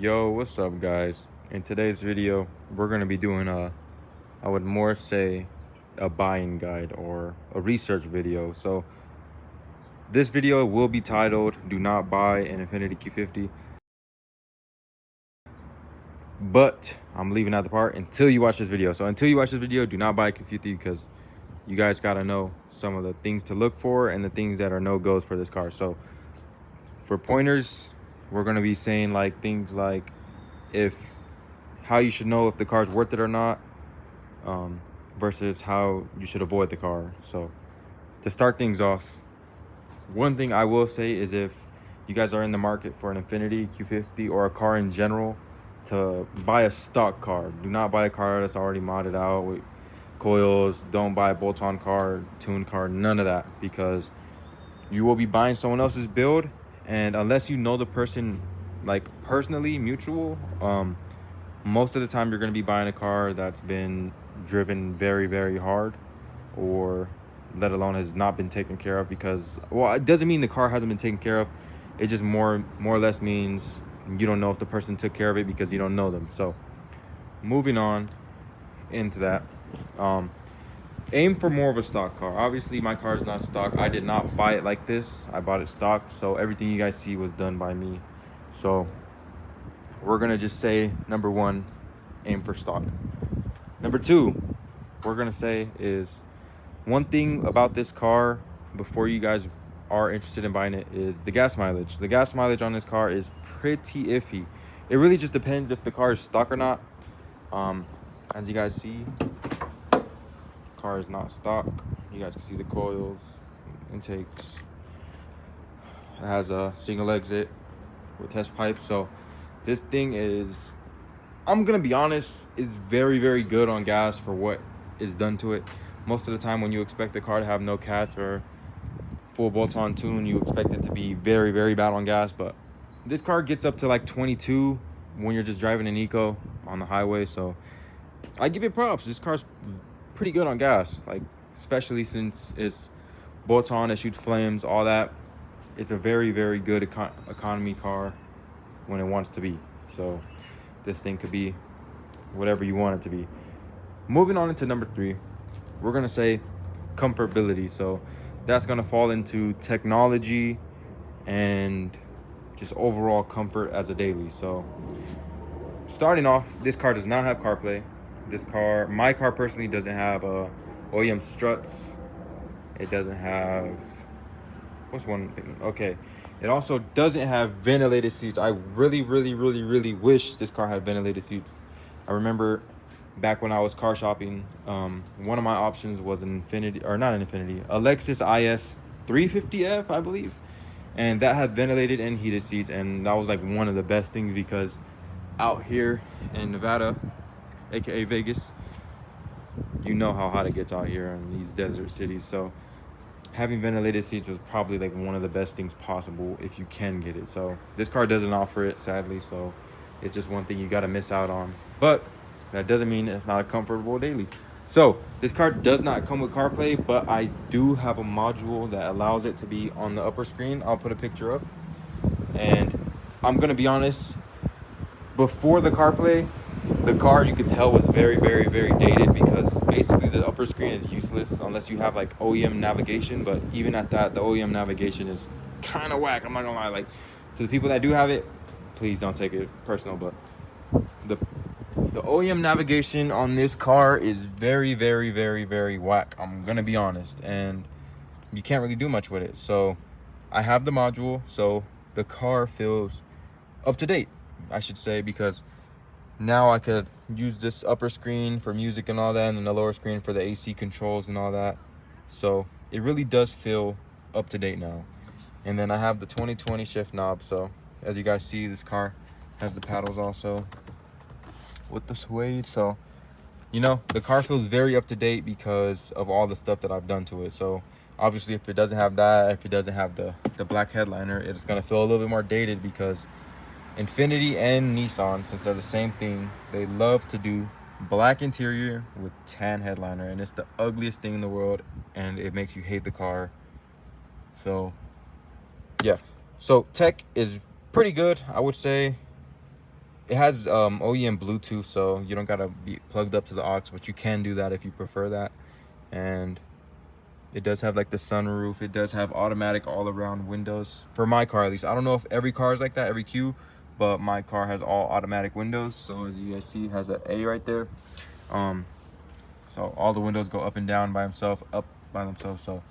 Yo, what's up guys? In today's video, we're going to be doing I would more say a buying guide or a research video. So this video will be titled Do Not Buy an Infiniti Q50. But I'm leaving out the part until you watch this video. So until you watch this video, do not buy a Q50 because you guys got to know some of the things to look for and the things that are no-goes for this car. So for pointers, we're going to be saying like things like how you should know if the car's worth it or not, versus how you should avoid the car. So to start things off, one thing I will say is if you guys are in the market for an Infiniti Q50 or a car in general, to buy a stock car. Do not buy a car that's already modded out with coils. Don't buy a bolt-on car, tuned car, none of that, because you will be buying someone else's build, and unless you know the person like personally, mutual, most of the time you're going to be buying a car that's been driven very, very hard, or let alone has not been taken care of. Because, well, it doesn't mean the car hasn't been taken care of, it just more or less means you don't know if the person took care of it because you don't know them. So moving on into that, aim for more of a stock car. Obviously my car is not stock. I did not buy it like this. I bought it stock, so everything you guys see was done by me. So we're gonna just say, number one, aim for stock. Number two, we're gonna say is, one thing about this car before you guys are interested in buying it is the gas mileage. The gas mileage on this car is pretty iffy. It really just depends if the car is stock or not. As you guys see, car is not stock. You guys can see the coils, intakes. It has a single exit with test pipes. So this thing is, I'm gonna be honest, is very, very good on gas for what is done to it. Most of the time when you expect the car to have no catch or full bolt-on tune, you expect it to be very, very bad on gas. But this car gets up to like 22 when you're just driving an eco on the highway. So I give it props. This car's pretty good on gas, like especially since it's bolt-on, it shoots flames, all that. It's a very, very good economy car when it wants to be. So this thing could be whatever you want it to be. Moving on into number three, we're gonna say comfortability. So that's gonna fall into technology and just overall comfort as a daily. So starting off, this car does not have CarPlay. My car personally doesn't have OEM struts. It doesn't have, what's one thing? Okay, it also doesn't have ventilated seats. I really, really, really, really wish this car had ventilated seats. I remember back when I was car shopping, one of my options was an Infiniti, or not an Infiniti, a Lexus IS 350F, I believe, and that had ventilated and heated seats, and that was like one of the best things, because out here in Nevada, aka Vegas, you know how hot it gets out here in these desert cities. So having ventilated seats was probably like one of the best things possible if you can get it. So this car doesn't offer it, sadly, so it's just one thing you got to miss out on. But that doesn't mean it's not a comfortable daily. So this car does not come with CarPlay, but I do have a module that allows it to be on the upper screen. I'll put a picture up, and I'm gonna be honest, before the CarPlay, the car, you could tell, was very, very, very dated, because basically the upper screen is useless unless you have like OEM navigation. But even at that, the OEM navigation is kind of whack. I'm not gonna lie. Like, to the people that do have it, please don't take it personal, but the OEM navigation on this car is very, very, very, very whack. I'm gonna be honest, and you can't really do much with it. So I have the module, so the car feels up to date, I should say, because now I could use this upper screen for music and all that, and then the lower screen for the AC controls and all that. So it really does feel up to date now. And then I have the 2020 shift knob. So as you guys see, this car has the paddles also with the suede. So, you know, the car feels very up to date because of all the stuff that I've done to it. So obviously if it doesn't have that, if it doesn't have the black headliner, it's gonna feel a little bit more dated, because Infiniti and Nissan, since they're the same thing, they love to do black interior with tan headliner, and it's the ugliest thing in the world, and it makes you hate the car. So yeah, so tech is pretty good, I would say. It has OEM Bluetooth, so you don't gotta be plugged up to the aux, but you can do that if you prefer that. And it does have like the sunroof. It does have automatic all-around windows for my car, at least. I don't know if every car is like that, every Q, but my car has all automatic windows. So as you guys see, it has an A right there. So all the windows go up and down by themselves, up by themselves. So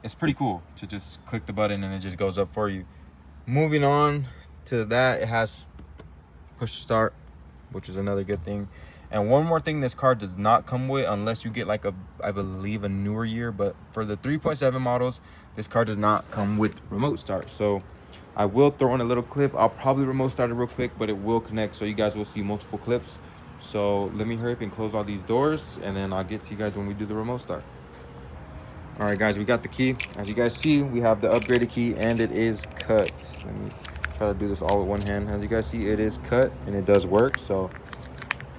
it's pretty cool to just click the button and it just goes up for you. Moving on to that, it has push start, which is another good thing. And one more thing this car does not come with, unless you get like a, I believe, a newer year, but for the 3.7 models, this car does not come with remote start. So I will throw in a little clip. I'll probably remote start it real quick, but it will connect, so you guys will see multiple clips. So let me hurry up and close all these doors, and then I'll get to you guys when we do the remote start. All right, guys, we got the key. As you guys see, we have the upgraded key, and it is cut. Let me try to do this all with one hand. As you guys see, it is cut, and it does work. So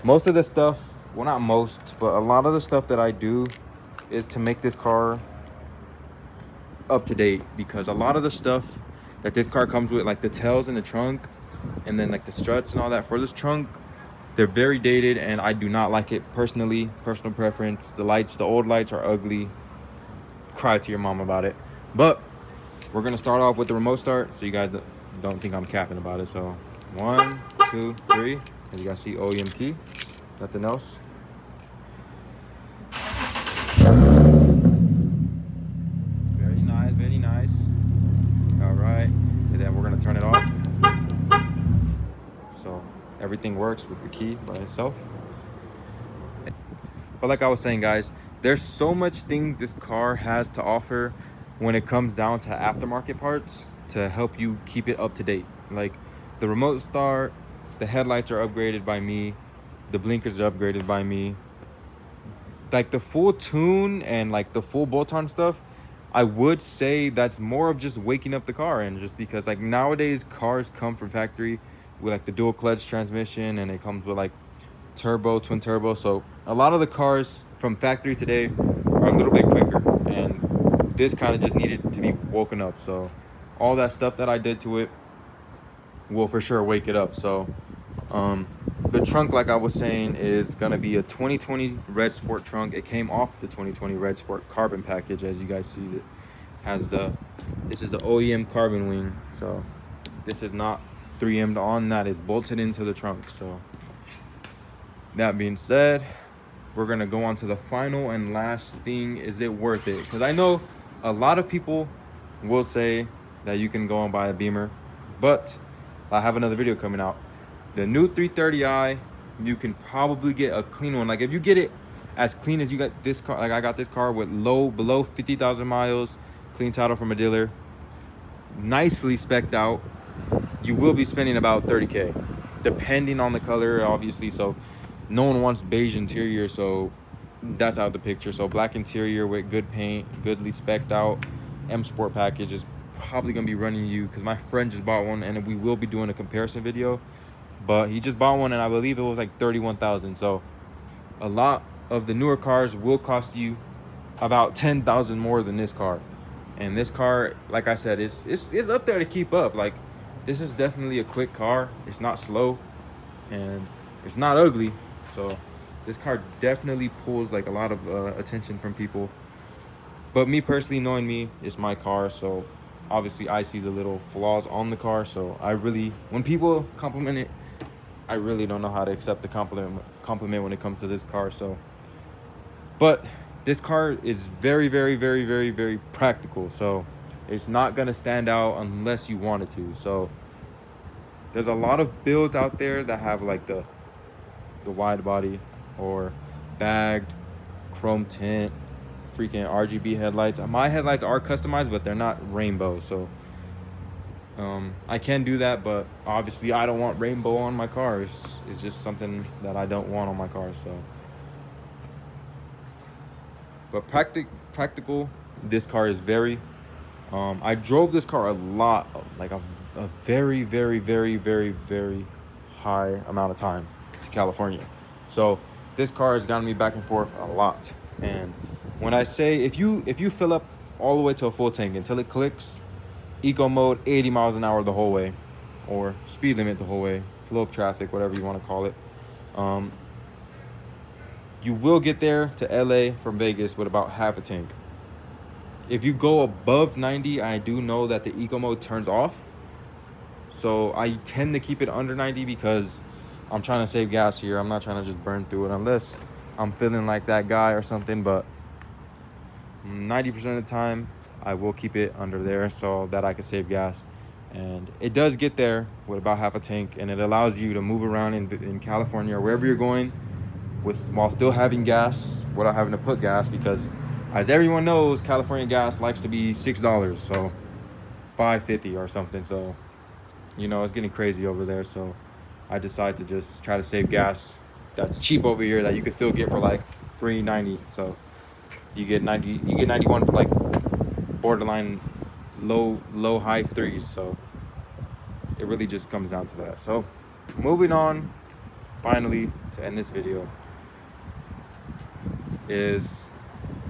most of the stuff, well, not most, but a lot of the stuff that I do is to make this car up to date, because a lot of the stuff that this car comes with, like the tails in the trunk and then like the struts and all that for this trunk, they're very dated, and I do not like it personally. Personal preference. The lights, the old lights are ugly. Cry to your mom about it. But we're gonna start off with the remote start, so you guys don't think I'm capping about it. So 1, 2, 3. As you guys see, OEM key, nothing else. Very nice, very nice. All right, and then we're gonna turn it off. So everything works with the key by itself. But like I was saying, guys, there's so much things this car has to offer when it comes down to aftermarket parts to help you keep it up to date. Like the remote start, the headlights are upgraded by me, the blinkers are upgraded by me. Like the full tune and like the full bolt-on stuff, I would say that's more of just waking up the car. And just because like nowadays cars come from factory with like the dual clutch transmission, and it comes with like turbo, twin turbo. So a lot of the cars from factory today are a little bit quicker, and this kind of just needed to be woken up. So all that stuff that I did to it will for sure wake it up. So the trunk, like I was saying, is gonna be a 2020 Red Sport trunk. It came off the 2020 Red Sport carbon package. As you guys see, it has this is the OEM carbon wing. So this is not 3M'd on, that is bolted into the trunk. So that being said, we're gonna go on to the final and last thing. Is it worth it? Because I know a lot of people will say that you can go and buy a Beamer, but I have another video coming out. The new 330i, you can probably get a clean one. Like if you get it as clean as you got this car, like I got this car with below 50,000 miles, clean title from a dealer, nicely spec'd out, you will be spending about 30K, depending on the color, obviously. So no one wants beige interior, so that's out of the picture. So black interior with good paint, goodly spec'd out, M Sport package is probably gonna be running you, because my friend just bought one, and we will be doing a comparison video. But he just bought one, and I believe it was like 31,000. So a lot of the newer cars will cost you about 10,000 more than this car. And this car, like I said, is up there to keep up. Like this is definitely a quick car. It's not slow, and it's not ugly. So this car definitely pulls like a lot of attention from people. But me personally, knowing me, it's my car, so obviously I see the little flaws on the car. So I really, when people compliment it, I really don't know how to accept the compliment when it comes to this car. So, but this car is very, very, very, very, very practical. So it's not gonna stand out unless you want it to. So there's a lot of builds out there that have like the wide body or bagged chrome tint, freaking RGB headlights. My headlights are customized, but they're not rainbow. So I can do that, but obviously I don't want rainbow on my cars. It's just something that I don't want on my car. So, but practical, this car is very. I drove this car a lot, like a very, very, very, very, very high amount of times to California. So this car has gotten me back and forth a lot. And when I say if you fill up all the way to a full tank until it clicks, eco mode, 80 miles an hour the whole way, or speed limit the whole way, flow of traffic, whatever you want to call it. You will get there to LA from Vegas with about half a tank. If you go above 90, I do know that the eco mode turns off. So I tend to keep it under 90 because I'm trying to save gas here. I'm not trying to just burn through it unless I'm feeling like that guy or something. But 90% of the time, I will keep it under there so that I can save gas. And it does get there with about half a tank, and it allows you to move around in California or wherever you're going while still having gas without having to put gas, because as everyone knows, California gas likes to be $6, so $5.50 or something. So you know, it's getting crazy over there. So I decided to just try to save gas that's cheap over here that you can still get for like $3.90. So you get 91 for like borderline low high threes. So it really just comes down to that. So moving on, finally, to end this video, is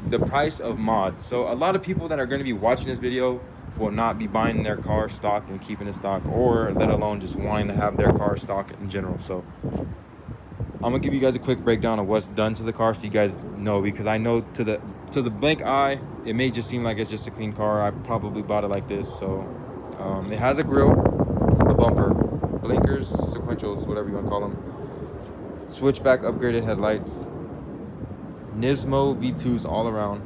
the price of mods. So a lot of people that are going to be watching this video will not be buying their car stock and keeping it stock, or let alone just wanting to have their car stock in general. So I'm gonna give you guys a quick breakdown of what's done to the car so you guys know, because I know to the blank eye it may just seem like it's just a clean car. I probably bought it like this. So it has a grille, a bumper, blinkers, sequentials, whatever you want to call them, switchback upgraded headlights, Nismo V2s all around,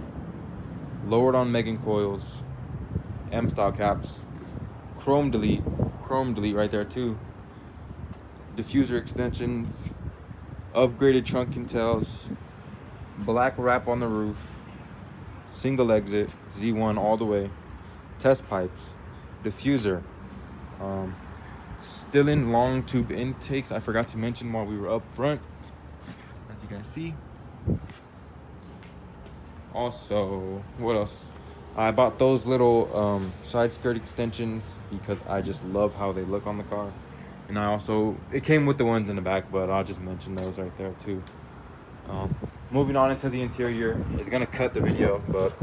lowered on Megan coils, M-style caps, chrome delete right there too, diffuser extensions, upgraded trunk intels, black wrap on the roof, single exit, Z1 all the way, test pipes, diffuser, still in long tube intakes. I forgot to mention while we were up front, as you guys see. Also, what else? I bought those little side skirt extensions because I just love how they look on the car. And I also, it came with the ones in the back, but I'll just mention those right there too. Moving on into the interior, it's gonna cut the video, but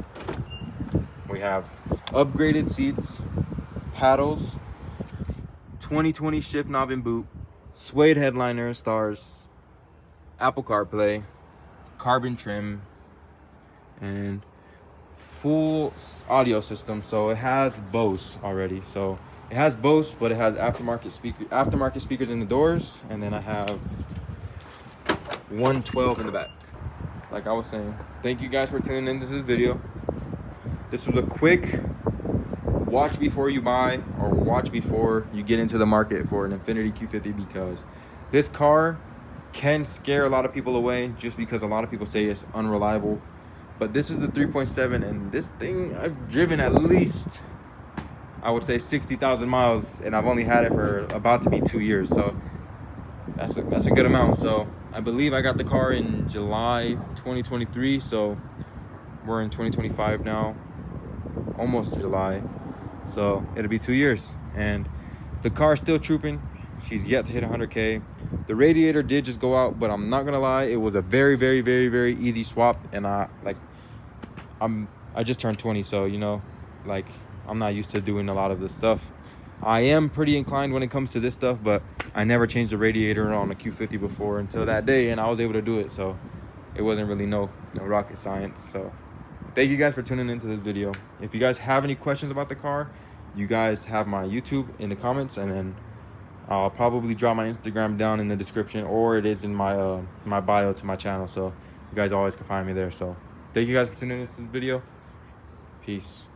we have upgraded seats, paddles, 2020 shift knob and boot, suede headliner stars, Apple CarPlay, carbon trim, and full audio system. So it has Bose already. So it has Bose, but it has aftermarket speakers in the doors, and then I have 112 in the back. Like I was saying, thank you guys for tuning into this video. This was a quick watch before you buy, or watch before you get into the market for an Infiniti Q50, because this car can scare a lot of people away just because a lot of people say it's unreliable. But this is the 3.7, and this thing I've driven at least, I would say, 60,000 miles, and I've only had it for about to be 2 years. So that's a good amount. So I believe I got the car in July 2023. So we're in 2025 now, almost July. So it'll be 2 years, and the car's still trooping. She's yet to hit 100K. The radiator did just go out, but I'm not gonna lie, it was a very, very, very, very easy swap. And I just turned 20, so you know, like, I'm not used to doing a lot of this stuff. I am pretty inclined when it comes to this stuff, but I never changed the radiator on a Q50 before until that day, and I was able to do it. So it wasn't really no rocket science. So thank you guys for tuning into this video. If you guys have any questions about the car, you guys have my YouTube in the comments, and then I'll probably drop my Instagram down in the description, or it is in my my bio to my channel, so you guys always can find me there. So thank you guys for tuning into this video. Peace.